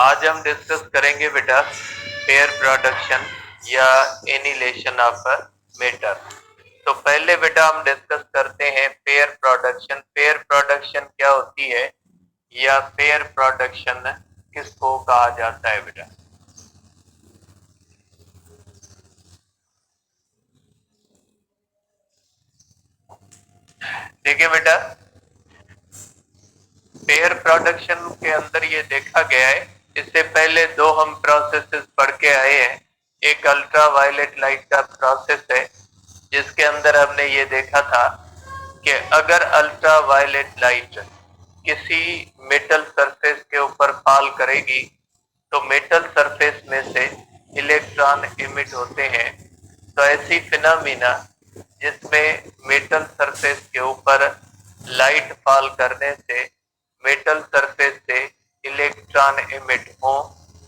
आज हम डिस्कस करेंगे बेटा पेयर प्रोडक्शन या एनिलेशन ऑफ मैटर। तो पहले बेटा हम डिस्कस करते हैं पेयर प्रोडक्शन। पेयर प्रोडक्शन क्या होती है या पेयर प्रोडक्शन किसको कहा जाता है बेटा? देखिए बेटा, पेयर प्रोडक्शन के अंदर ये देखा गया है, इससे पहले दो हम प्रोसेसेस पढ़ के आए हैं। एक अल्ट्रा वायलेट लाइट का प्रोसेस है जिसके अंदर हमने ये देखा था कि अगर अल्ट्रा वायलेट लाइट किसी मेटल सरफेस के ऊपर फॉल करेगी तो मेटल सरफेस में से इलेक्ट्रॉन इमिट होते हैं। तो ऐसी फिनोमिना जिसमें मेटल सरफेस के ऊपर लाइट फॉल करने से मेटल सरफेस से इलेक्ट्रॉन इमिट हो,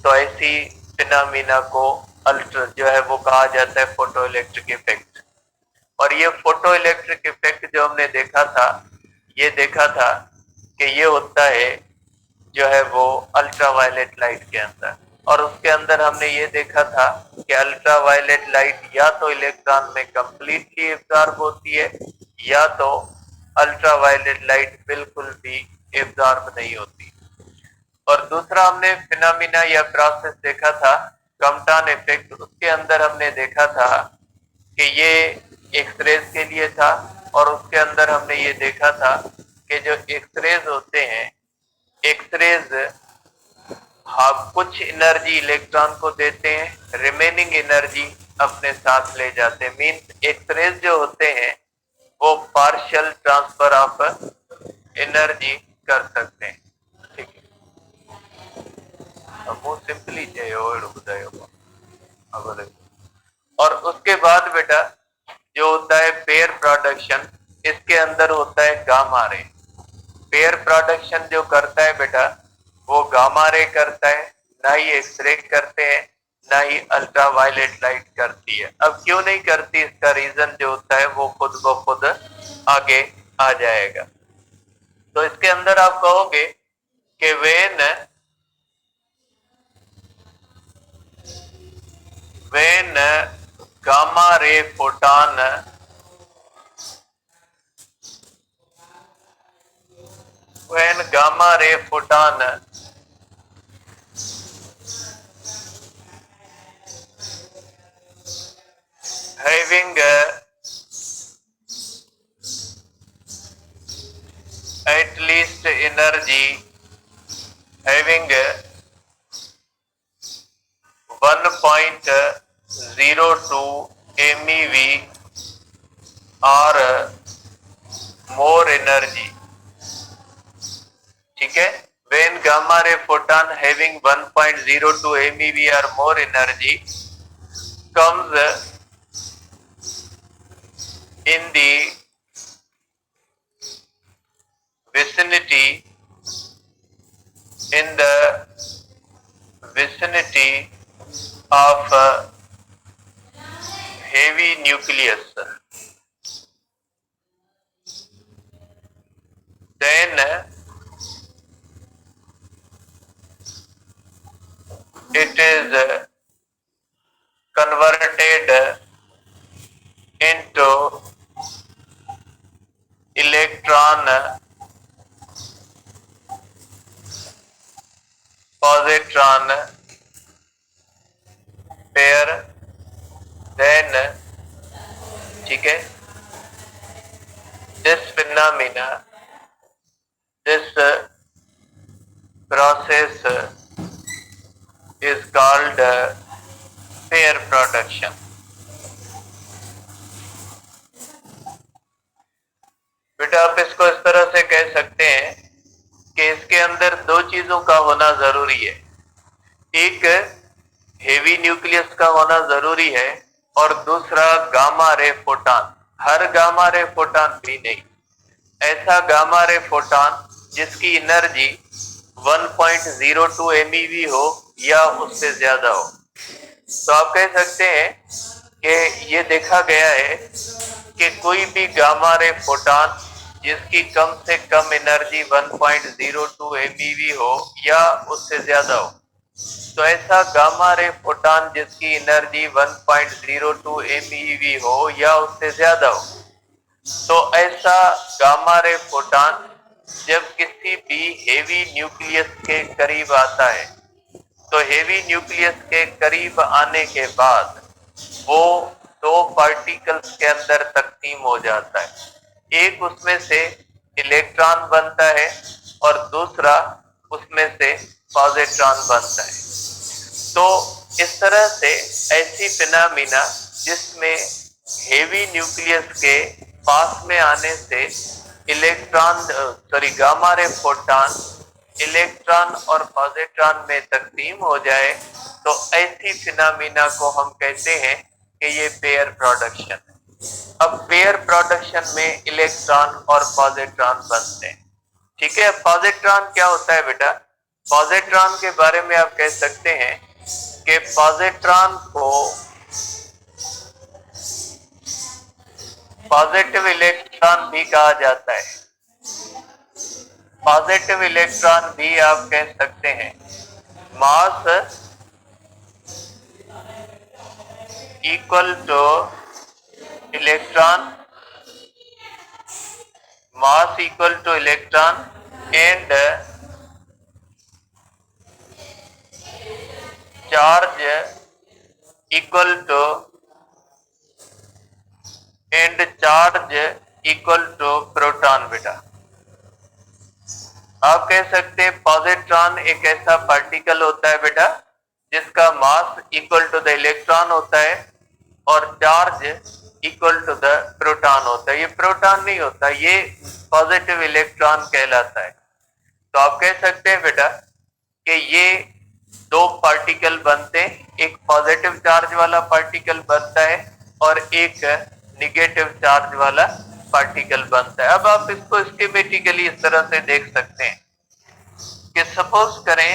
तो ऐसी फिनोमिना को अल्ट्रा जो है वो कहा जाता है फोटो इलेक्ट्रिक इफेक्ट। और ये फोटो इलेक्ट्रिक इफेक्ट जो हमने देखा था, ये देखा था कि ये होता है जो है वो अल्ट्रा वायलेट लाइट के अंदर। और उसके अंदर हमने ये देखा था कि अल्ट्रा वायलेट लाइट या तो इलेक्ट्रॉन में कंप्लीटली एब्जॉर्ब होती है या तो अल्ट्रा वायलेट लाइट बिल्कुल भी एब्जॉर्ब नहीं होती। और दूसरा हमने फिनोमिना या प्रोसेस देखा था कम्पटन इफेक्ट। उसके अंदर हमने देखा था कि ये एक्सरेज के लिए था और उसके अंदर हमने ये देखा था कि जो एक्सरेज होते हैं, एक्सरेज कुछ एनर्जी इलेक्ट्रॉन को देते हैं, रिमेनिंग एनर्जी अपने साथ ले जाते हैं। मीन्स एक्सरेज जो होते हैं वो पार्शियल ट्रांसफर ऑफ एनर्जी कर सकते हैं। ठीक है, वो सिंपली और उसके बाद बेटा जो होता है पेयर प्रोडक्शन, इसके अंदर होता है गामा रे। पेयर प्रोडक्शन जो करता है बेटा वो गामा रे करता है, ना ही एक्सरे करते हैं ना ही अल्ट्रा वायलेट लाइट करती है। अब क्यों नहीं करती, इसका रीजन जो होता है वो खुद ब खुद आगे आ जाएगा। तो इसके अंदर आप कहोगे कि when gamma ray photon having at least energy having 1.02 MeV or more energy। ठीक है, when gamma ray photon having 1.02 MeV or more energy comes in the vicinity of heavy nucleus, then it is converted into electron positron pair। then ठीक है, this phenomena, this process is called pair production। बेटा आप इसको इस तरह से कह सकते हैं कि इसके अंदर दो चीजों का होना जरूरी है। एक हेवी न्यूक्लियस का होना जरूरी है और दूसरा गामा रे फोटॉन। हर गामा रे फोटॉन भी नहीं, ऐसा गामा रे फोटॉन जिसकी एनर्जी 1.02 MeV हो या उससे ज्यादा हो। तो आप कह सकते हैं कि ये देखा गया है कि कोई भी गामा रे फोटॉन जिसकी कम से कम एनर्जी 1.02 MeV हो या उससे ज्यादा हो, तो ऐसा गामा रे फोटॉन जिसकी एनर्जी 1.02 MeV हो या उससे ज्यादा हो, तो ऐसा गामा रे फोटॉन जब किसी भी हेवी न्यूक्लियस के करीब आता है, तो हेवी न्यूक्लियस के करीब आने के बाद वो दो पार्टिकल्स के अंदर तकसीम हो जाता है। एक उसमें से इलेक्ट्रॉन बनता है और दूसरा उसमें से पॉजिट्रॉन बनता है। तो इस तरह से ऐसी फिनोमिना जिसमें हेवी न्यूक्लियस के पास में आने से गामा रे फोटॉन इलेक्ट्रॉन और पॉजिट्रॉन में तकसीम हो जाए, तो ऐसी फिनोमिना को हम कहते हैं कि ये पेयर प्रोडक्शन है। अब पेयर प्रोडक्शन में इलेक्ट्रॉन और पॉजिट्रॉन बनते हैं। ठीक है, पॉजिट्रॉन क्या होता है बेटा? पॉजिट्रॉन के बारे में आप कह सकते हैं कि पॉजिट्रॉन को पॉजिटिव इलेक्ट्रॉन भी कहा जाता है। पॉजिटिव इलेक्ट्रॉन भी आप कह सकते हैं। Mass equal to electron, mass equal to electron and charge equal to proton. बेटा आप कह सकते हैं पॉजिट्रॉन एक ऐसा पार्टिकल होता है बेटा जिसका mass equal to the electron होता है और charge equal to the proton होता है। ये प्रोटॉन नहीं होता, ये पॉजिटिव इलेक्ट्रॉन कहलाता है। तो आप कह सकते हैं बेटा कि ये दो पार्टिकल बनते हैं, एक पॉजिटिव चार्ज वाला पार्टिकल बनता है और एक निगेटिव चार्ज वाला पार्टिकल बनता है। अब आप इसको स्कीमेटिकली इस तरह से देख सकते हैं कि सपोज करें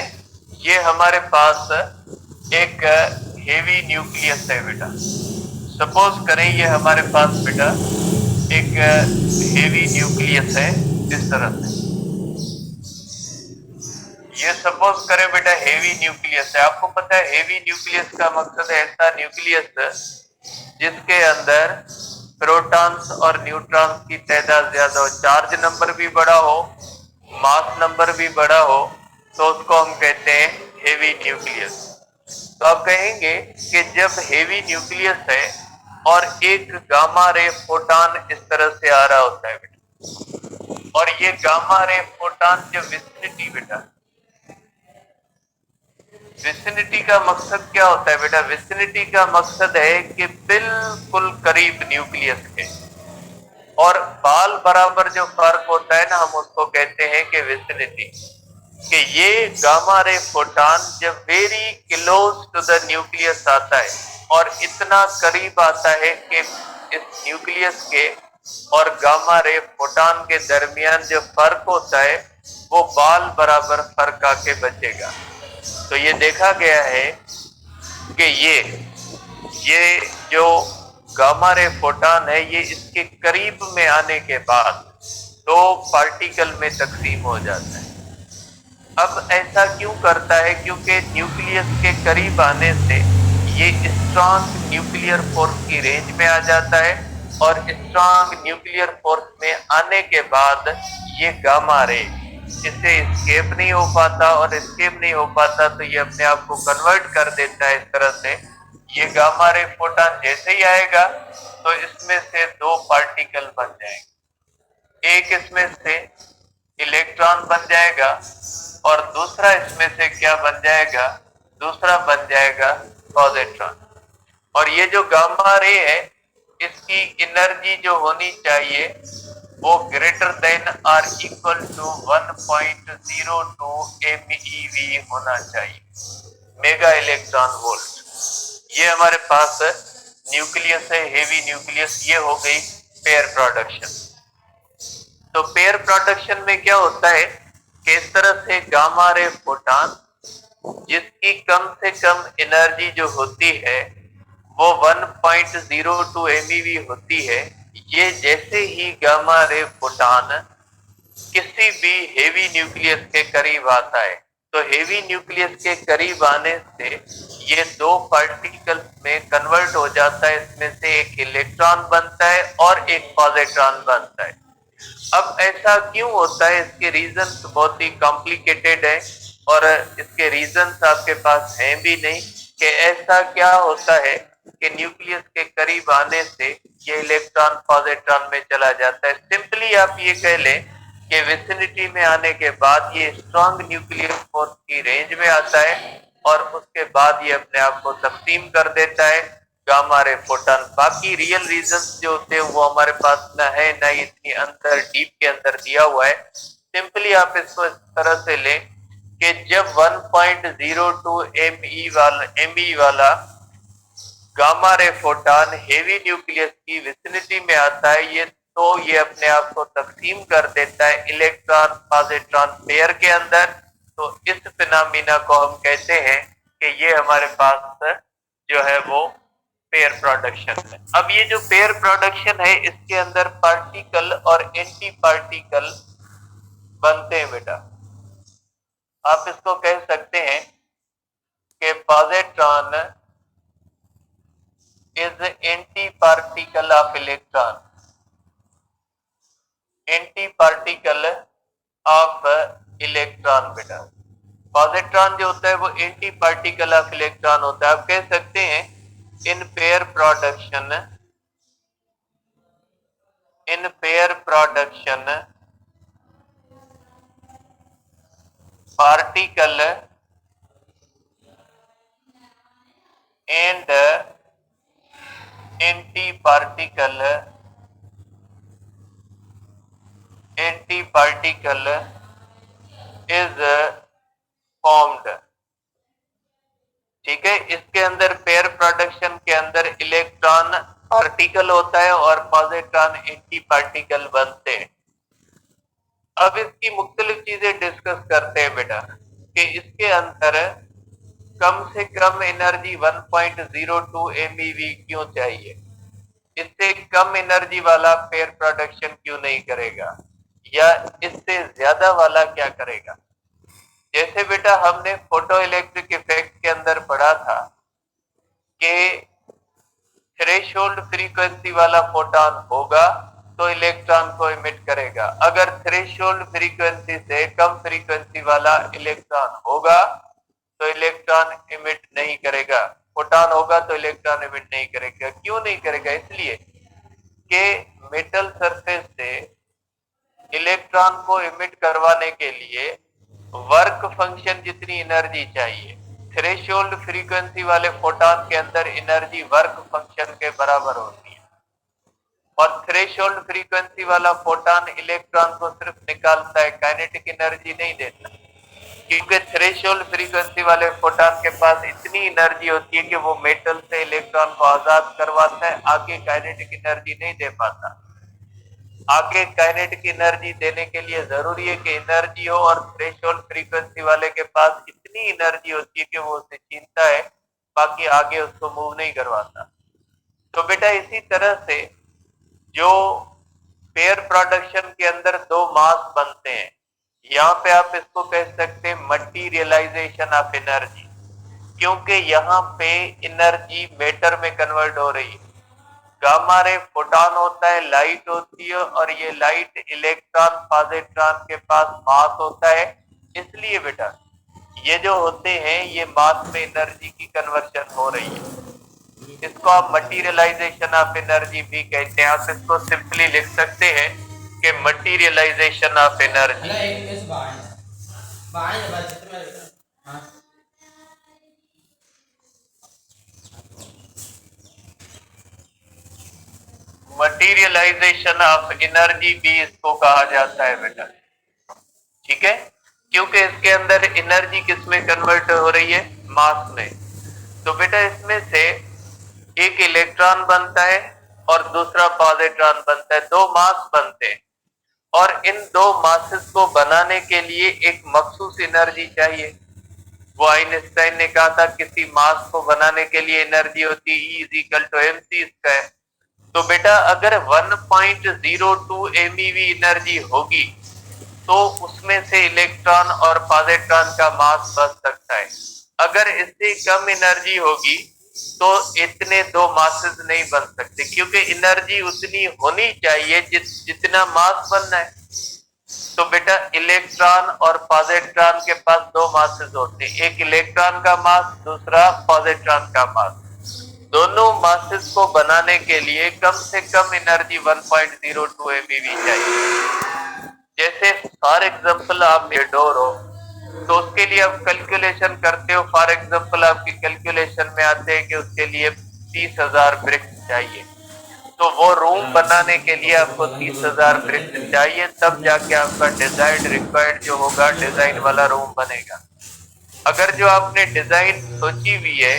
ये हमारे पास एक हेवी न्यूक्लियस है बेटा। सपोज करें ये हमारे पास बेटा एक हेवी न्यूक्लियस है इस तरह से। ये सपोज करें बेटा हेवी न्यूक्लियस है। आपको पता है हेवी न्यूक्लियस का मकसद है ऐसा न्यूक्लियस जिसके अंदर प्रोटॉन्स और न्यूट्रॉन्स की तादाद ज्यादा हो, चार्ज नंबर भी बड़ा हो, मास नंबर भी बड़ा हो, तो उसको हम कहते हैं हेवी न्यूक्लियस। तो आप कहेंगे कि जब हेवी न्यूक्लियस है और एक गामा रे फोटॉन इस तरह से आ रहा होता है बेटा, और ये गामा रे फोटॉन जो विसिनिटी बेटा, विसिनिटी का मकसद क्या होता है बेटा? विसिनिटी का मकसद है कि बिल्कुल करीब न्यूक्लियस के और बाल बराबर जो फर्क होता है ना, हम उसको कहते हैं कि विसिनिटी। कि ये गामा रे फोटॉन जब very close to the nucleus आता है और इतना करीब आता है कि इस न्यूक्लियस के और गामा रे फोटॉन के दरमियान जो फर्क होता है वो बाल बराबर फर्क आके बचेगा। तो ये देखा गया है कि ये जो गामा रे फोटॉन है ये इसके करीब में आने के बाद दो पार्टिकल में तकसीम हो जाता है। अब ऐसा क्यों करता है? क्योंकि न्यूक्लियस के करीब आने से ये स्ट्रॉन्ग न्यूक्लियर फोर्स की रेंज में आ जाता है और स्ट्रॉन्ग न्यूक्लियर फोर्स में आने के बाद ये गामा रे इससे एस्केप नहीं हो पाता, और एस्केप नहीं हो पाता तो ये अपने आप को कन्वर्ट कर देता है इस तरह से। ये गामा रे फोटॉन जैसे ही आएगा तो इसमें से दो पार्टिकल बन जाएंगे, एक इसमें से इलेक्ट्रॉन बन जाएगा और दूसरा इसमें से क्या बन जाएगा? दूसरा बन जाएगा पॉजिट्रॉन। और ये जो गामा रे है इसकी एनर्जी जो होनी चाहिए वो ग्रेटर देन और इक्वल टू 1.02 MeV होना चाहिए, मेगा इलेक्ट्रॉन वोल्ट। ये हमारे पास न्यूक्लियस है, हेवी न्यूक्लियस। ये हो गई पेयर प्रोडक्शन। तो पेयर प्रोडक्शन में क्या होता है कि इस तरह से गामा रे फोटॉन जिसकी कम से कम एनर्जी जो होती है वो 1.02 MeV होती है, ये जैसे ही गामा रे फोटॉन किसी भी हेवी न्यूक्लियस के करीब आता है तो हेवी न्यूक्लियस के करीब आने से ये दो पार्टिकल्स में कन्वर्ट हो जाता है, इसमें से एक इलेक्ट्रॉन बनता है और एक पॉजिट्रॉन बनता है। अब ऐसा क्यों होता है, इसके रीजंस बहुत ही कॉम्प्लिकेटेड है और इसके रीजंस आपके पास हैं भी नहीं कि ऐसा क्या होता है कि न्यूक्लियस के करीब आने से ये इलेक्ट्रॉन पॉजिट्रॉन में चला जाता है। सिंपली आप ये कह लें कि विसिनिटी में आने के बाद ये स्ट्रॉन्ग न्यूक्लियर फोर्स की रेंज में आता है और उसके बाद ये अपने आप को तकसीम कर देता है गामा रे फोटॉन। बाकी रियल रीजंस जो होते हैं वो हमारे पास ना है, ना इतनी अंदर डीप के अंदर दिया हुआ है। सिंपली आप इसको इस तरह से लें कि जब 1.02 ME वाला gamma ray photon heavy nucleus की विसिनिटी में आता है, ये अपने आप को तकसीम कर देता है इलेक्ट्रॉन पॉजिट्रॉन पेयर के अंदर। तो इस फिनोमिना को हम कहते हैं कि ये हमारे पास जो है वो पेयर प्रोडक्शन है। अब ये जो पेयर प्रोडक्शन है इसके अंदर पार्टिकल और एंटी पार्टिकल बनते हैं बेटा। आप इसको कह सकते हैं कि positron is anti particle of electron, anti particle of electron बेटा। पॉजिट्रॉन जो होता है वो एंटी पार्टिकल ऑफ इलेक्ट्रॉन होता है। आप कह सकते हैं in pair production particle and anti particle is formed. ठीक है, इसके अंदर पेयर प्रोडक्शन के अंदर इलेक्ट्रॉन पार्टिकल होता है और पॉजिट्रॉन एंटी पार्टिकल बनते हैं। अब इसकी मुख्तलिफ चीजें डिस्कस करते हैं बेटा कि इसके अंदर कम से कम एनर्जी 1.02 MeV क्यों चाहिए, इससे कम एनर्जी वाला पेयर प्रोडक्शन क्यों नहीं करेगा या इससे ज्यादा वाला क्या करेगा। जैसे बेटा हमने फोटो इलेक्ट्रिक इफेक्ट के अंदर पढ़ा था कि थ्रेशोल्ड फ्रीक्वेंसी वाला फोटॉन होगा तो इलेक्ट्रॉन को इमिट करेगा, अगर थ्रेशोल्ड फ्रीक्वेंसी से कम फ्रीक्वेंसी वाला इलेक्ट्रॉन होगा तो इलेक्ट्रॉन इमिट नहीं करेगा, फोटॉन होगा तो इलेक्ट्रॉन इमिट नहीं करेगा। क्यों नहीं करेगा, इसलिए कि मेटल सरफेस से इलेक्ट्रॉन को इमिट करवाने के लिए वर्क फंक्शन जितनी एनर्जी चाहिए, थ्रेशोल्ड फ्रीक्वेंसी वाले फोटॉन के अंदर एनर्जी वर्क फंक्शन के बराबर होती है और थ्रेशोल्ड फ्रीक्वेंसी वाला फोटॉन इलेक्ट्रॉन को सिर्फ निकालता है, काइनेटिक एनर्जी नहीं देता, क्योंकि थ्रेशोल्ड फ्रीक्वेंसी वाले फोटॉन के पास इतनी एनर्जी होती है कि वो मेटल से इलेक्ट्रॉन को आजाद करवाता है, आगे काइनेटिक एनर्जी नहीं दे पाता। आगे काइनेटिक एनर्जी देने के लिए जरूरी है कि एनर्जी हो और थ्रेशोल्ड फ्रीक्वेंसी वाले के पास इतनी एनर्जी होती है कि वो उसे छीनता है, बाकी आगे उसको मूव नहीं करवाता। तो बेटा इसी तरह से जो पेयर प्रोडक्शन के अंदर दो मास बनते हैं, यहाँ पे आप इसको कह सकते हैं मटीरियलाइजेशन ऑफ एनर्जी, क्योंकि यहाँ पे एनर्जी मैटर में कन्वर्ट हो रही है। गामा रे फोटॉन होता है, लाइट होती है और ये लाइट इलेक्ट्रॉन पॉजिट्रॉन के पास मास होता है, इसलिए बेटा ये जो होते हैं ये मास में एनर्जी की कन्वर्शन हो रही है। इसको आप मटीरियलाइजेशन ऑफ एनर्जी भी कहते हैं। आप इसको सिंपली लिख सकते हैं कि मटीरियलाइजेशन ऑफ एनर्जी। मटीरियलाइजेशन ऑफ एनर्जी भी इसको कहा जाता है बेटा। ठीक है, क्योंकि इसके अंदर एनर्जी किस में कन्वर्ट हो रही है, मास में। तो बेटा इसमें से एक इलेक्ट्रॉन बनता है और दूसरा पॉजिट्रॉन बनता है, दो मास बनते हैं और इन दो मासेस को बनाने के लिए एक मखसूस एनर्जी चाहिए। वो आइंस्टाइन ने कहा था किसी मास को बनाने के लिए एनर्जी होती है E=mc²। तो बेटा अगर 1.02 MeV एनर्जी होगी तो उसमें से इलेक्ट्रॉन और पॉजिट्रॉन का मास बन सकता है। अगर इससे कम एनर्जी होगी तो इतने दो मासेस नहीं बन सकते, क्योंकि एनर्जी उतनी होनी चाहिए जितना मास बनना है। तो बेटा इलेक्ट्रॉन और पॉजिट्रॉन के पास दो मासेस होते हैं, एक इलेक्ट्रॉन का मास, दूसरा पॉजिट्रॉन का मास। दोनों मासेस को बनाने के लिए कम से कम एनर्जी 1.02 MeV चाहिए। जैसे फॉर एग्जांपल आप ये डोर हो तो उसके लिए आप कैलकुलेशन करते हो, फॉर एग्जांपल आपकी कैलकुलेशन में आते हैं कि उसके लिए 30,000 ब्रिक्स चाहिए। तो वो रूम बनाने के लिए आपको 30,000 ब्रिक्स चाहिए, तब जाके आपका डिजाइन रिक्वायर्ड जो होगा डिजाइन वाला रूम बनेगा। अगर जो आपने डिजाइन सोची हुई है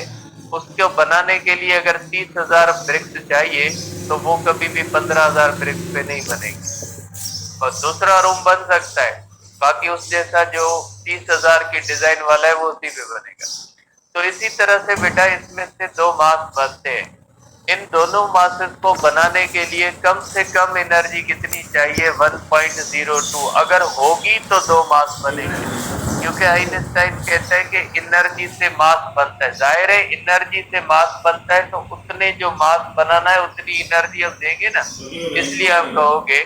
उसको बनाने के लिए अगर 30,000 ब्रिक्स चाहिए तो वो कभी भी 15,000 ब्रिक्स पे नहीं बनेगी और दूसरा रूम बन सकता है, बाकी उस जैसा जो 30,000 की डिजाइन वाला है वो उसी पे बनेगा। तो इसी तरह से बेटा इसमें से दो मास बनते हैं। इन दोनों मासेस को बनाने के लिए कम से कम एनर्जी कितनी चाहिए? 1.02। अगर होगी तो दो मास बनेंगे, क्योंकि आइंस्टाइन कहता है कि एनर्जी से मास बनता है। जाहिर है एनर्जी से मास बनता है तो उतने जो मास बनाना है उतनी एनर्जी हम देंगे ना, इसलिए आप कहोगे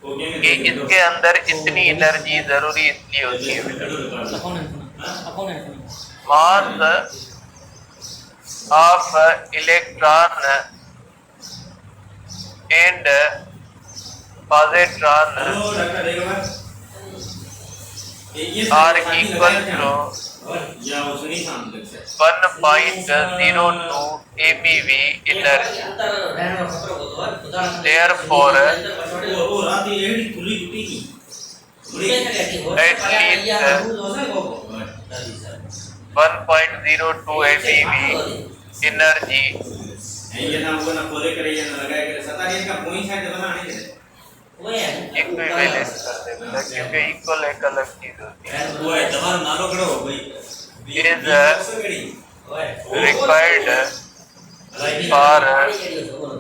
कि इसके अंदर इतनी एनर्जी जरूरी इसलिए होती है बेटा। Mass of electron and positron are equal to 1.02 MeV energy. Therefore, at least 1.02 MeV energy equivalent कर देगा, क्योंकि इक्वल एक अलग चीज होती है। Is required for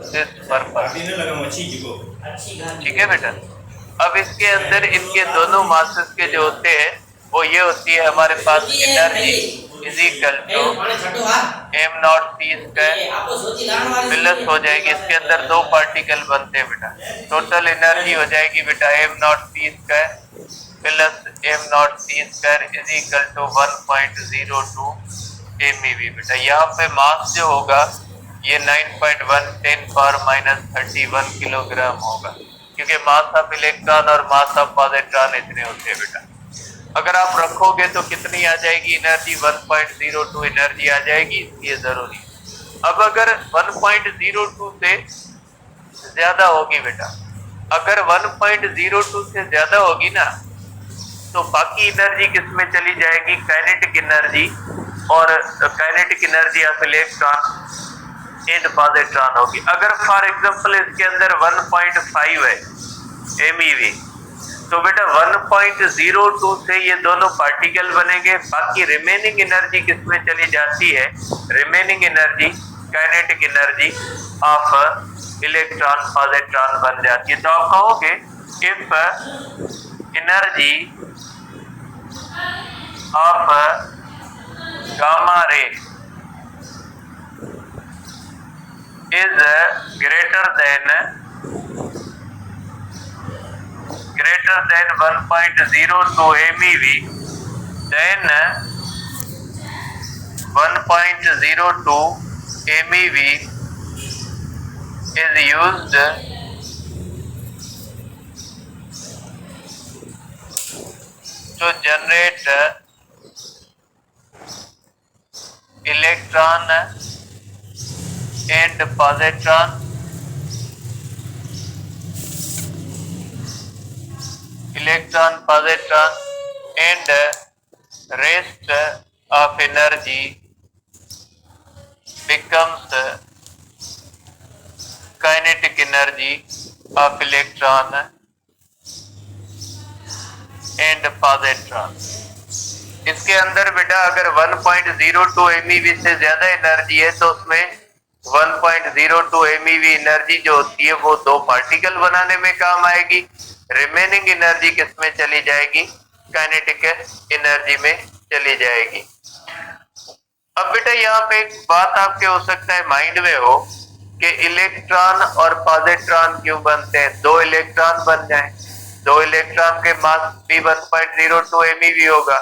this purpose. ठीक है बेटा। अब इसके अंदर इनके दोनों मासेस के जो होते हैं वो ये होती है हमारे पास energy is equal to m0c² plus हो जाएगी, इसके अंदर दो पार्टिकल बनते हैं बेटा, टोटल एनर्जी हो जाएगी बेटा m0c² plus m0c² is equal to 1.02 MeV बेटा। यहाँ पे मास जो होगा ये 9.1 10⁻³ किलोग्राम होगा, क्योंकि मास ऑफ इलेक्ट्रॉन और मास ऑफ पॉजिट्रॉन इतने होते हैं बेटा। अगर आप रखोगे तो कितनी आ जाएगी एनर्जी? 1.02 एनर्जी आ जाएगी, ये जरूरी। अब अगर 1.02 से ज्यादा होगी बेटा, अगर 1.02 से ज्यादा होगी ना तो बाकी एनर्जी किसमें चली जाएगी? काइनेटिक एनर्जी, और kinetic energy of electron and positron होगी। अगर फॉर एग्जांपल इसके अंदर 1.5 है MeV, तो बेटा 1.02 से ये दोनों पार्टिकल बनेंगे, बाकी रिमेनिंग एनर्जी किसमें चली जाती है? Remaining energy kinetic energy of electron positron बन जाती है। तो आप कहोगे if energy of gamma ray is greater than 1.02 MeV, then 1.02 MeV is used to generate electron and positron, electron, positron, and rest of energy becomes kinetic energy of electron and positron. इसके अंदर बेटा अगर 1.02 MeV से ज्यादा energy है तो उसमें 1.02 MeV energy जो होती है वो दो पार्टिकल बनाने में काम आएगी, रिमेनिंग एनर्जी किसमें चली जाएगी? काइनेटिक एनर्जी में चली जाएगी। अब बेटा यहाँ पे एक बात आपके हो सकता है माइंड में हो कि इलेक्ट्रॉन और पॉजिट्रॉन क्यों बनते हैं? दो इलेक्ट्रॉन बन जाए, दो इलेक्ट्रॉन के मास भी 1.02 MeV होगा,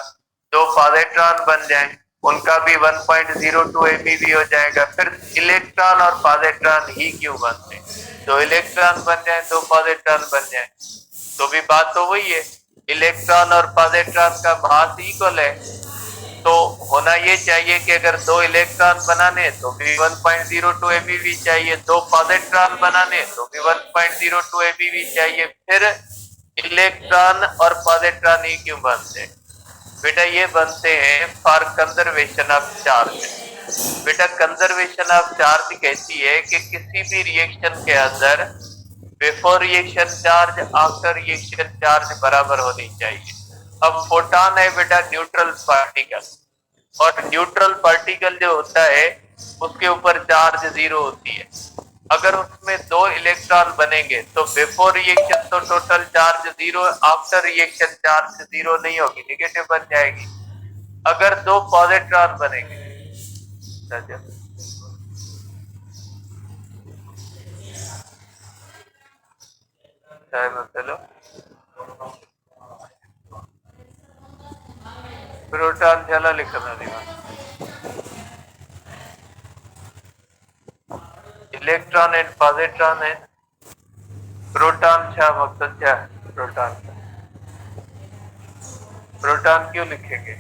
दो पॉजिट्रॉन बन जाए उनका भी 1.02 MeV हो जाएगा। फिर इलेक्ट्रॉन और पॉजिट्रॉन ही क्यों बनते हैं? दो इलेक्ट्रॉन बन जाए, दो पॉजिट्रॉन बन जाए, तो भी बात तो वही है, इलेक्ट्रॉन और पॉजिट्रॉन का मास इक्वल है, तो होना ये चाहिए कि अगर दो इलेक्ट्रॉन बनाने तो भी 1.02 MeV चाहिए, दो पॉजिट्रॉन बनाने तो भी 1.02 MeV चाहिए। फिर इलेक्ट्रॉन और पॉजिट्रॉन ही क्यों बनते हैं? बेटा ये बनते हैं फॉर कंजर्वेशन ऑफ चार्ज। बेटा कंजर्वेशन ऑफ चार्ज कहती है कि किसी भी रिएक्शन के अंदर before reaction charge after reaction charge बराबर होनी चाहिए। अब फोटॉन है बेटा न्यूट्रल पार्टिकल, और न्यूट्रल पार्टिकल जो होता है उसके ऊपर चार्ज 0 होती है। अगर उसमें दो इलेक्ट्रॉन बनेंगे तो बिफोर रिएक्शन तो total charge 0, after reaction charge 0 नहीं होगी, नेगेटिव बन जाएगी। अगर दो पॉजिट्रॉन बनेंगे, चलो प्रोटॉन चला लिखना इलेक्ट्रॉन एंड पॉजिट्रॉन है, प्रोटॉन छा मकसद क्या है? प्रोटॉन, प्रोटॉन क्यों लिखेंगे?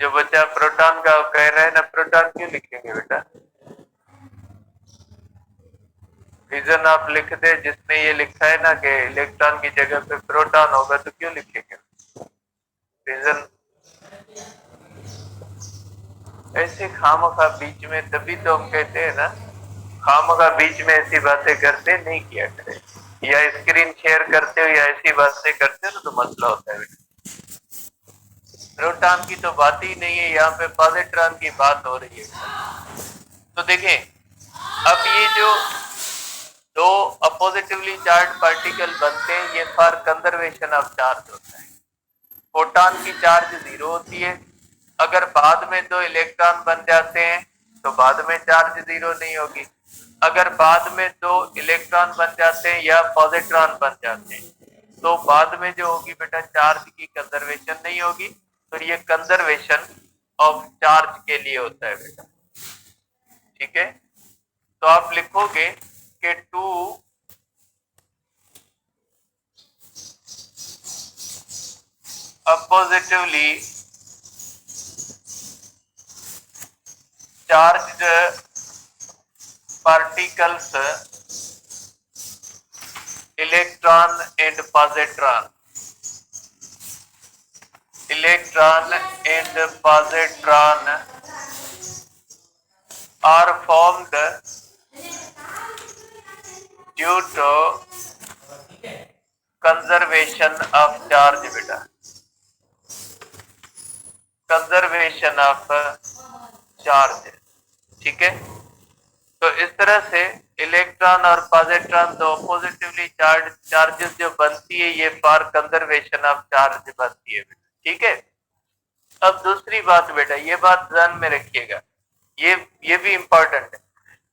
जो बच्चा प्रोटॉन का कह रहे हैं ना, प्रोटॉन क्यों लिखेंगे बेटा? रीजन आप लिख दे, जिसने ये लिखा है ना कि इलेक्ट्रॉन की जगह पे प्रोटॉन होगा, तो क्यों लिखेंगे रीजन? ऐसे खामखा बीच में, तभी तो हम कहते हैं ना, खामखा बीच में ऐसी बातें करते नहीं किया करें, या स्क्रीन शेयर करते हो या ऐसी बातें करते हो तो मसला होता है। प्रोटॉन की तो बात ही नहीं है, यहाँ पे पॉजिट्रॉन की बात हो रही है। तो देखें, अब ये जो दो अपोजिटिवली चार्ज पार्टिकल बनते हैं, ये फॉर कंजर्वेशन ऑफ चार्ज होता है। फोटॉन की चार्ज 0 होती है, अगर बाद में दो इलेक्ट्रॉन बन जाते हैं तो बाद में चार्ज 0 नहीं होगी। अगर बाद में दो इलेक्ट्रॉन बन जाते हैं या पॉजिट्रॉन बन जाते हैं तो बाद में जो होगी बेटा चार्ज की कंजर्वेशन नहीं होगी, तो ये कंजर्वेशन ऑफ चार्ज के लिए होता है बेटा। ठीक है, तो आप लिखोगे कि 2 oppositively charged particles, electron and positron, electron and positron are formed due to conservation of charge बेटा, कंजर्वेशन ऑफ चार्ज। ठीक है, तो इस तरह से इलेक्ट्रॉन और पॉजिट्रॉन दो पॉजिटिवली चार्ज चार्जेस जो बनती है, ये फॉर कंजर्वेशन ऑफ चार्ज बनती है बेटा। ठीक है, अब दूसरी बात बेटा, ये बात ध्यान में रखिएगा, ये भी इंपॉर्टेंट है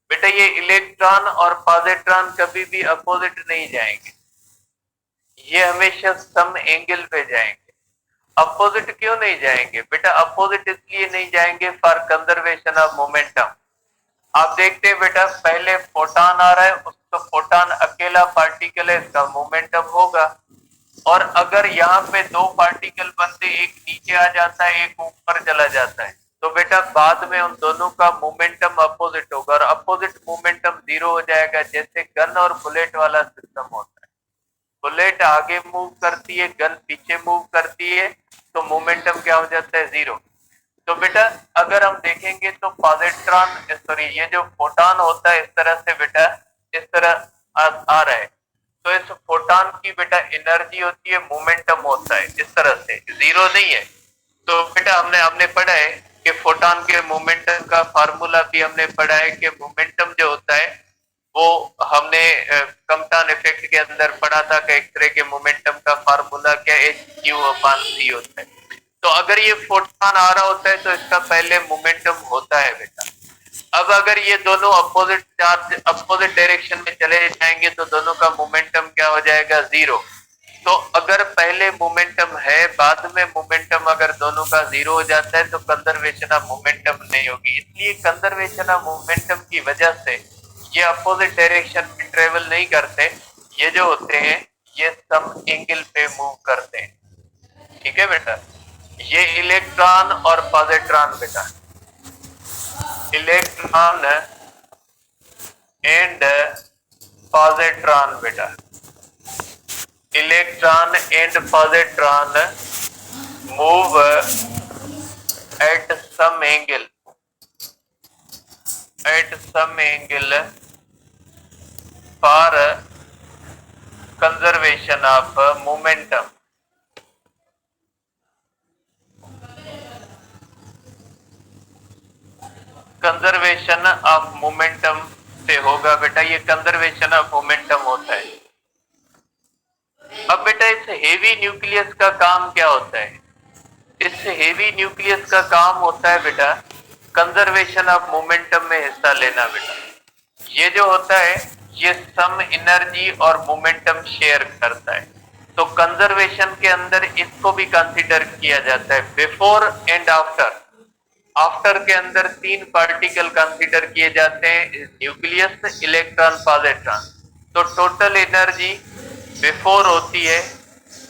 बेटा। ये इलेक्ट्रॉन और पॉजिट्रॉन कभी भी अपोजिट नहीं जाएंगे, ये हमेशा सम एंगल पे जाएंगे। अपोजिट क्यों नहीं जाएंगे बेटा? अपोजिट इसलिए नहीं जाएंगे फॉर कंजर्वेशन ऑफ मोमेंटम। आप देखते हैं बेटा, पहले फोटॉन आ रहा है, उसका फोटॉन अकेला पार्टिकल है, इसका मोमेंटम होगा, और अगर यहाँ पे दो पार्टिकल बनते, एक नीचे आ जाता है एक ऊपर चला जाता है, तो बेटा बाद में उन दोनों का मोमेंटम अपोजिट होगा, और अपोजिट मोमेंटम 0 हो जाएगा, जैसे गन और बुलेट वाला सिस्टम होता है। बुलेट आगे मूव करती है, गन पीछे मूव करती है, तो मोमेंटम क्या हो जाता है? 0। तो बेटा अगर हम देखेंगे तो पॉजिट्रॉन, सॉरी, ये जो फोटॉन होता है इस तरह से बेटा, इस तरह आ रहा है, तो इस फोटॉन की बेटा एनर्जी होती है, मोमेंटम होता है इस तरह से, 0 नहीं है। तो बेटा हमने पढ़ा है कि फोटॉन के मोमेंटम का फार्मूला भी हमने पढ़ा है कि मोमेंटम जो होता है वो हमने कम्पटन इफेक्ट के अंदर पढ़ा था कि एक्सरे के मोमेंटम का फार्मूला क्या hq/c होता है। तो अगर ये फोटोन आ रहा होता है तो इसका पहले मोमेंटम होता है बेटा। अब अगर ये दोनों अपोजिट चार्ज अपोजिट डायरेक्शन में चले जाएंगे तो दोनों का मोमेंटम क्या हो जाएगा, 0। तो अगर पहले मोमेंटम है, बाद में मोमेंटम अगर दोनों का 0 हो जाता है तो कंजर्वेशन ऑफ मोमेंटम नहीं होगी। इसलिए कंजर्वेशन ऑफ मोमेंटम की वजह से ये अपोजिट डायरेक्शन में ट्रेवल नहीं करते। ये जो होते हैं ये सम एंगल पे मूव करते हैं। ठीक है बेटा, ये इलेक्ट्रॉन और पॉजिट्रॉन बेटा, इलेक्ट्रॉन एंड पॉजिट्रॉन बेटा, electron and positron move at some angle for conservation of momentum. कंजर्वेशन ऑफ मोमेंटम से होगा बेटा, ये कंजर्वेशन ऑफ मोमेंटम होता है। अब बेटा इस हेवी न्यूक्लियस का काम क्या होता है? इस हेवी न्यूक्लियस का काम होता है बेटा कंजर्वेशन ऑफ मोमेंटम में हिस्सा लेना बेटा। ये जो होता है ये सम एनर्जी और मोमेंटम शेयर करता है। तो कंजर्वेशन के अंदर इसको भी कंसीडर किया जाता है, बिफोर एंड आफ्टर। आफ्टर के अंदर 3 पार्टिकल कंसीडर किए जाते हैं, न्यूक्लियस, इलेक्ट्रॉन, पॉजिट्रॉन। तो टोटल एनर्जी बिफोर होती है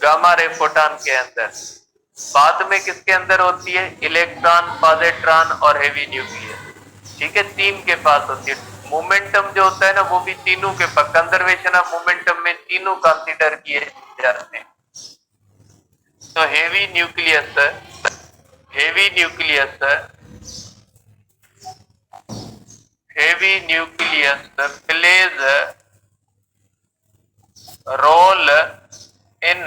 गामा रे फोटॉन के अंदर, बाद में किसके अंदर होती है, इलेक्ट्रॉन, पॉजिट्रॉन और हेवी न्यूक्लियस। ठीक है, 3 के पास होती है। मोमेंटम जो होता है ना वो भी तीनों के पास, कंजर्वेशन ऑफ मोमेंटम में तीनों कंसीडर किए जाते हैं। तो heavy nucleus plays role in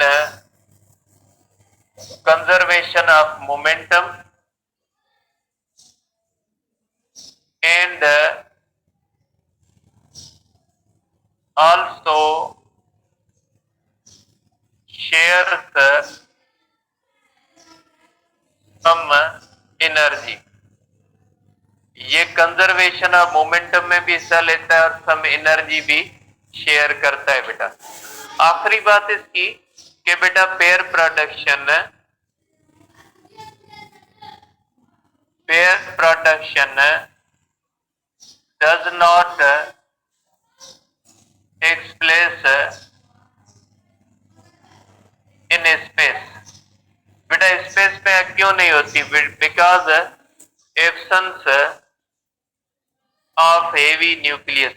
conservation of momentum and also shares some energy। ये कंजर्वेशन ऑफ मोमेंटम में भी हिस्सा लेता है और सम एनर्जी भी शेयर करता है बेटा। आखिरी बात इसकी कि बेटा pair production does not takes place in space। बेटा स्पेस में क्यों नहीं होती? Because absence of heavy nucleus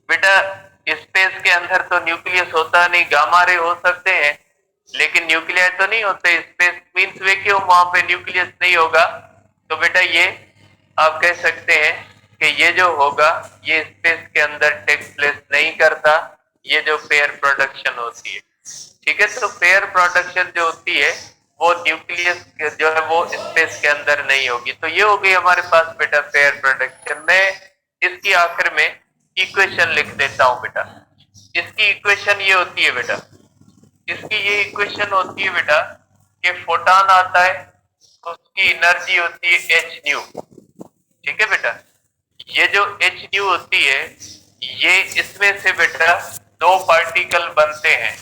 बेटा स्पेस के अंदर तो न्यूक्लियस होता नहीं, गामा रे हो सकते हैं लेकिन न्यूक्लियर तो नहीं होते। स्पेस मीन्स वैक्यूम, वहां पे न्यूक्लियस नहीं होगा। तो बेटा ये आप कह सकते हैं कि ये जो होगा ये स्पेस के अंदर टेक प्लेस नहीं करता, ये जो पेयर प्रोडक्शन होती है। ठीक है, तो पेयर प्रोडक्शन जो होती है वो न्यूक्लियस जो है वो स्पेस के अंदर नहीं होगी। तो ये हो गई हमारे पास बेटा पेयर प्रोडक्शन। मैं इसकी आखिर में इक्वेशन लिख देता हूं बेटा। इसकी इक्वेशन ये होती है बेटा, इसकी ये इक्वेशन होती है बेटा कि फोटॉन आता है उसकी एनर्जी होती है एच न्यू। ठीक है बेटा, ये जो एच न्यू होती है ये इसमें से बेटा 2 पार्टिकल बनते हैं,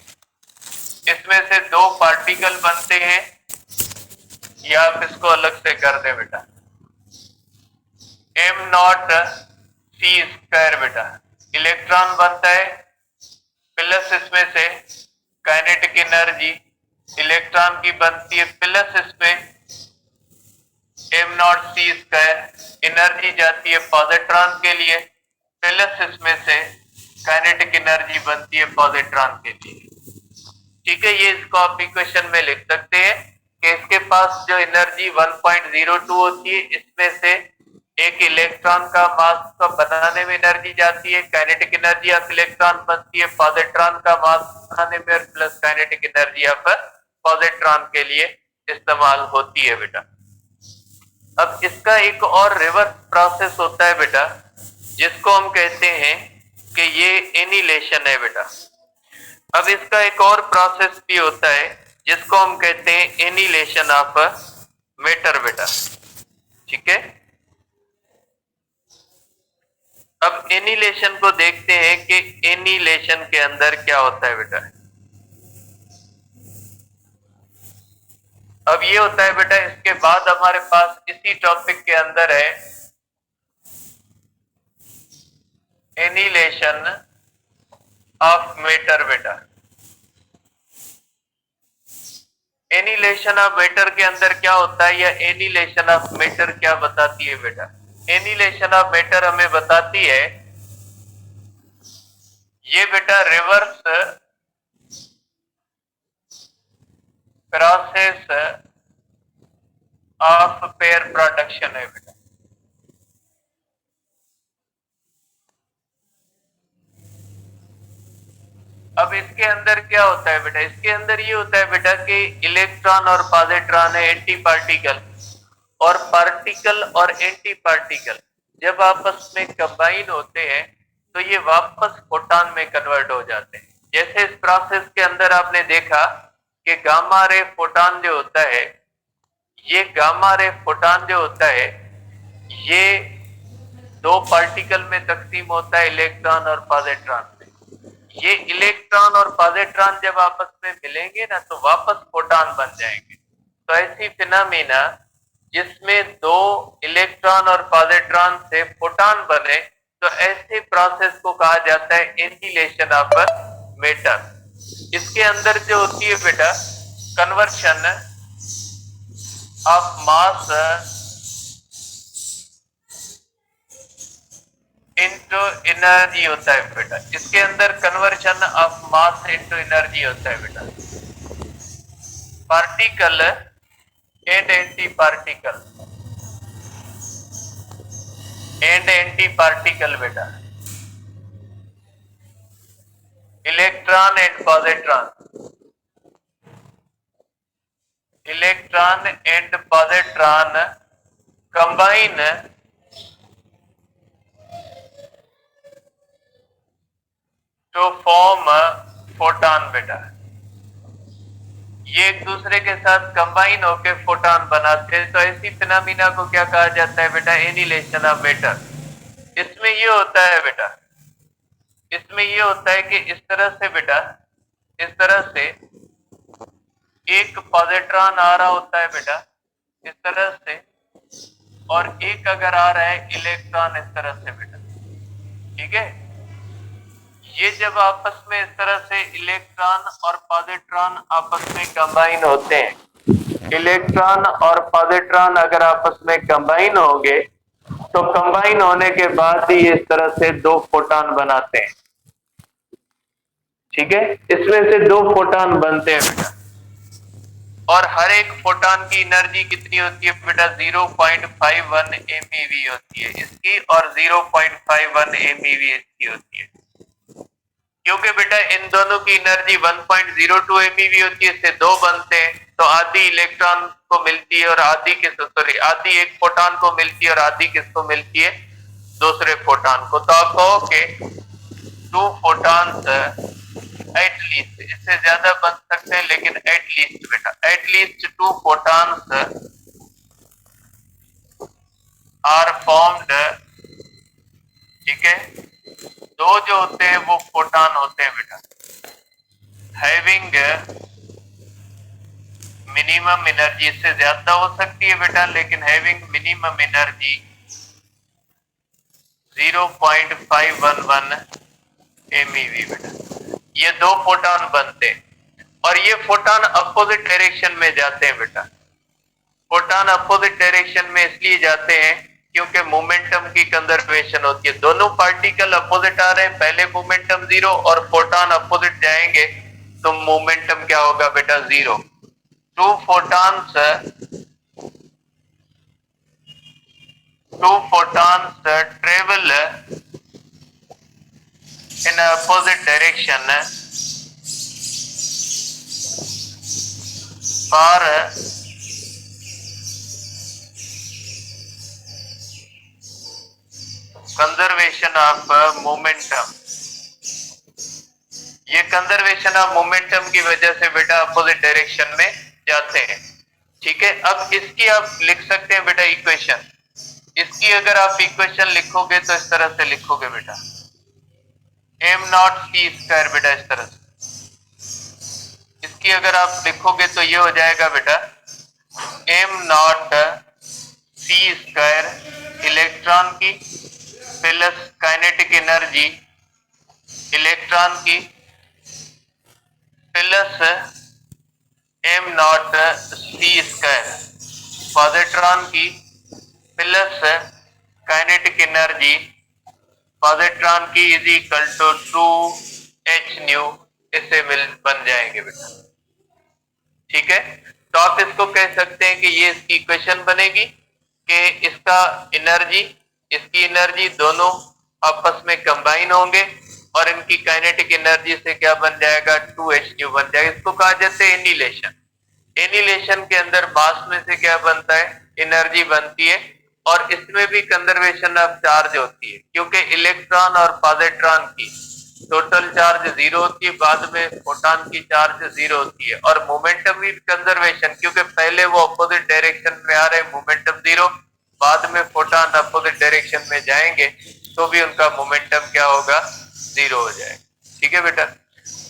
इसमें से 2 पार्टिकल बनते हैं। या आप इसको अलग से कर दे बेटा, एम नॉट सी स्क्वायर बेटा, इलेक्ट्रॉन बनता है प्लस इसमें से काइनेटिक एनर्जी इलेक्ट्रॉन की बनती है प्लस इसमें M naught C square, energy जाती है पॉजिट्रॉन के लिए प्लस इसमें से काइनेटिक एनर्जी बनती है पॉजिट्रॉन के लिए। ठीक है, ये इसको आप इक्वेशन में लिख सकते हैं कि इसके पास जो एनर्जी 1.02 होती है इसमें से एक इलेक्ट्रॉन का मास को बनाने में एनर्जी जाती है, काइनेटिक एनर्जी ऑफ इलेक्ट्रॉन बनती है पॉजिट्रॉन का मास बनाने में plus kinetic energy of positron के लिए इस्तेमाल होती है बेटा। अब इसका एक और रिवर्स प्रोसेस होता है बेटा जिसको हम कहते हैं कि ये एनिलेशन है बेटा। अब इसका एक और प्रोसेस भी होता है जिसको हम कहते हैं एनिलेशन ऑफ मैटर बेटा। ठीक है, अब एनिलेशन को देखते हैं कि एनिलेशन के अंदर क्या होता है बेटा। अब ये होता है बेटा, इसके बाद हमारे पास इसी टॉपिक के अंदर है एनिलेशन ऑफ मैटर बेटा। एनिलेशन ऑफ मैटर के अंदर क्या होता है, या एनिलेशन ऑफ मैटर क्या बताती है बेटा। एनिलेशन ऑफ मैटर हमें बताती है ये बेटा reverse process of pair production है बेटा। अब इसके अंदर क्या होता है बेटा, इसके अंदर ये होता है बेटा कि इलेक्ट्रॉन और पॉजिट्रॉन है एंटी पार्टिकल, और पार्टिकल और एंटी पार्टिकल जब आपस में कंबाइन होते हैं तो ये वापस फोटॉन में कन्वर्ट हो जाते हैं। जैसे इस प्रोसेस के अंदर आपने देखा कि गामा रे फोटॉन जो होता है, ये गामा रे फोटॉन जो होता है ये दो पार्टिकल में तकसीम होता है, इलेक्ट्रॉन और पॉजिट्रॉन में। ये इलेक्ट्रॉन और पॉजिट्रॉन जब आपस में मिलेंगे ना तो वापस फोटॉन बन जाएंगे। तो ऐसी फिनोमेना जिसमें दो इलेक्ट्रॉन और पॉजिट्रॉन से फोटॉन बने, तो ऐसे प्रोसेस को कहा जाता है एनिलेशन ऑफ मैटर। इसके अंदर जो होती है बेटा conversion of mass into energy होता है बेटा। इसके अंदर conversion of mass into energy होता है बेटा। पार्टिकल एंड एंटी पार्टिकल बेटा, electron and positron, electron and positron combine to form photon बेटा। ये एक दूसरे के साथ कंबाइन होकर फोटॉन बनाते हैं। तो ऐसी फिनोमेना को क्या कहा जाता है बेटा, एनिलेशन ऑफ मैटर। इसमें ये होता है बेटा, इसमें ये होता है कि इस तरह से बेटा, इस तरह से एक पॉजिट्रॉन आ रहा होता है बेटा इस तरह से, और एक अगर आ रहा है इलेक्ट्रॉन इस तरह से बेटा। ठीक है, ये जब आपस में इस तरह से इलेक्ट्रॉन और पॉजिट्रॉन आपस में कंबाइन होते हैं, इलेक्ट्रॉन और पॉजिट्रॉन अगर आपस में कंबाइन होंगे तो कंबाइन होने के बाद ही इस तरह से दो फोटॉन बनाते हैं। ठीक है, इसमें से दो फोटॉन बनते हैं बेटा, और हर एक फोटॉन की एनर्जी कितनी होती है बेटा, 0.51 MeV होती है इसकी, और 0.51 MeV इसकी होती है। क्योंकि बेटा इन दोनों की एनर्जी 1.02 MeV होती है, इससे दो बनते हैं, तो आधी इलेक्ट्रॉन को मिलती है और आधी आधी एक फोटॉन को मिलती है और आधी किसको मिलती है, दूसरे फोटॉन को। तो आप कहो कि 2 फोटॉन्स एटलीस्ट, इससे ज्यादा बन सकते हैं लेकिन एटलीस्ट बेटा, एटलीस्ट 2 फोटॉन्स आर फॉर्म्ड। ठीक है, दो जो होते हैं वो फोटॉन होते हैं बेटा, हैविंग मिनिमम एनर्जी। इससे ज्यादा हो सकती है बेटा, लेकिन हैविंग मिनिमम एनर्जी 0.511 MeV बेटा। ये दो फोटॉन बनते हैं, और ये फोटॉन अपोजिट डायरेक्शन में जाते हैं बेटा। फोटॉन अपोजिट डायरेक्शन में इसलिए जाते हैं क्योंकि मोमेंटम की कंजर्वेशन होती है। दोनों पार्टिकल अपोजिट आ रहे हैं, पहले मोमेंटम 0, और फोटॉन अपोजिट जाएंगे तो मोमेंटम क्या होगा बेटा, 0। 2 photons travel in opposite direction for conservation of momentum. ये कंजर्वेशन ऑफ मोमेंटम की वजह से बेटा अपोजिट डायरेक्शन में जाते हैं। ठीक है, अब इसकी आप लिख सकते हैं बेटा इक्वेशन। इसकी अगर आप इक्वेशन लिखोगे तो इस तरह से लिखोगे बेटा, एम नॉट सी स्क्वायर बेटा, इस तरह से। इसकी अगर आप लिखोगे तो ये हो जाएगा बेटा M naught C square electron की प्लस काइनेटिक एनर्जी इलेक्ट्रॉन की plus M naught C square positron की प्लस काइनेटिक एनर्जी पॉजिट्रॉन की is equal to 2h nu. इससे मिल बन जाएंगे बेटा। ठीक है, तो आप इसको कह सकते हैं कि ये इसकी इक्वेशन बनेगी कि इसका एनर्जी इसकी एनर्जी दोनों आपस में कंबाइन होंगे और इनकी काइनेटिक एनर्जी से क्या बन जाएगा, 2h न्यू बन जाएगा। इसको कहा जाता है एनिलेशन। एनिलेशन के अंदर मास में से क्या बनता है, एनर्जी बनती है, और इसमें भी कंजर्वेशन ऑफ चार्ज होती है क्योंकि इलेक्ट्रॉन और पॉजिट्रॉन की टोटल चार्ज 0 होती है, बाद में फोटॉन की चार्ज 0 होती है। और मोमेंटम भी कंजर्वेशन, क्योंकि पहले वो अपोजिट डायरेक्शन में आ रहे हैं, मोमेंटम 0, बाद में फोटॉन अपोजिट डायरेक्शन में जाएंगे तो भी उनका मोमेंटम क्या होगा, 0 हो जाएगा। ठीक है बेटा,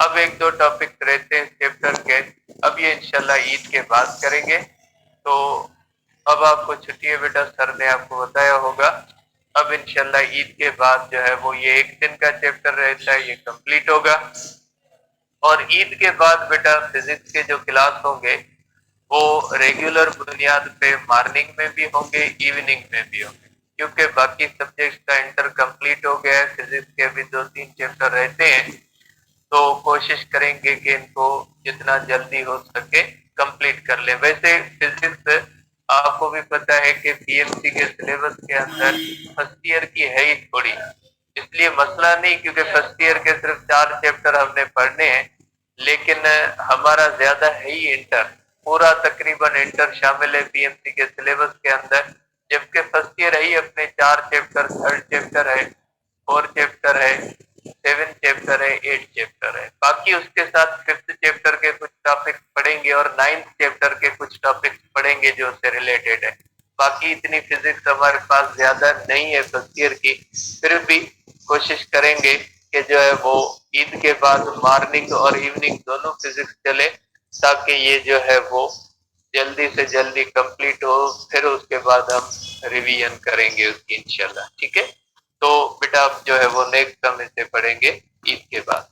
अब एक दो टॉपिक रहते हैं चैप्टर के, अब ये इंशाल्लाह ईद के बाद करेंगे। तो अब आपको छुट्टी है बेटा, सर ने आपको बताया होगा। अब इंशाल्लाह ईद के बाद जो है वो ये एक दिन का चैप्टर रहता है, ये कंप्लीट होगा। और ईद के बाद बेटा फिजिक्स के जो क्लास होंगे वो रेगुलर बुनियाद पे मॉर्निंग में भी होंगे, इवनिंग में भी होंगे, क्योंकि बाकी सब्जेक्ट्स का इंटर कंप्लीट हो गया है। फिजिक्स के भी 2-3 चैप्टर रहते हैं, तो कोशिश करेंगे कि इनको जितना जल्दी हो सके कंप्लीट कर ले। वैसे फिजिक्स आपको भी पता है कि पीएमसी के सिलेबस के अंदर फर्स्ट ईयर की है ही थोड़ी, इसलिए मसला नहीं, क्योंकि फर्स्ट ईयर के सिर्फ 4 चैप्टर हमने पढ़ने हैं, लेकिन हमारा ज्यादा है ही इंटर, पूरा तकरीबन इंटर शामिल है पीएमसी के सिलेबस के अंदर। जबकि फर्स्ट ईयर है ही अपने 4 चैप्टर, 3rd चैप्टर है, 4 चैप्टर है, 7 चैप्टर है, 8 चैप्टर है। बाकी उसके साथ 5th चैप्टर के कुछ टॉपिक्स पढ़ेंगे और 9th चैप्टर के कुछ टॉपिक्स पढ़ेंगे जो उससे रिलेटेड है। बाकी इतनी फिजिक्स हमारे पास ज्यादा नहीं है फर्स्ट ईयर की, फिर भी कोशिश करेंगे कि जो है वो ईद के बाद मॉर्निंग और इवनिंग दोनों फिजिक्स चले, ताकि ये जो है वो जल्दी से जल्दी कंप्लीट हो, फिर उसके बाद हम रिवीजन करेंगे उसकी इंशाल्लाह। ठीक है, तो बेटा आप जो है वो नेक्स्ट समय से पढ़ेंगे ईद के बाद।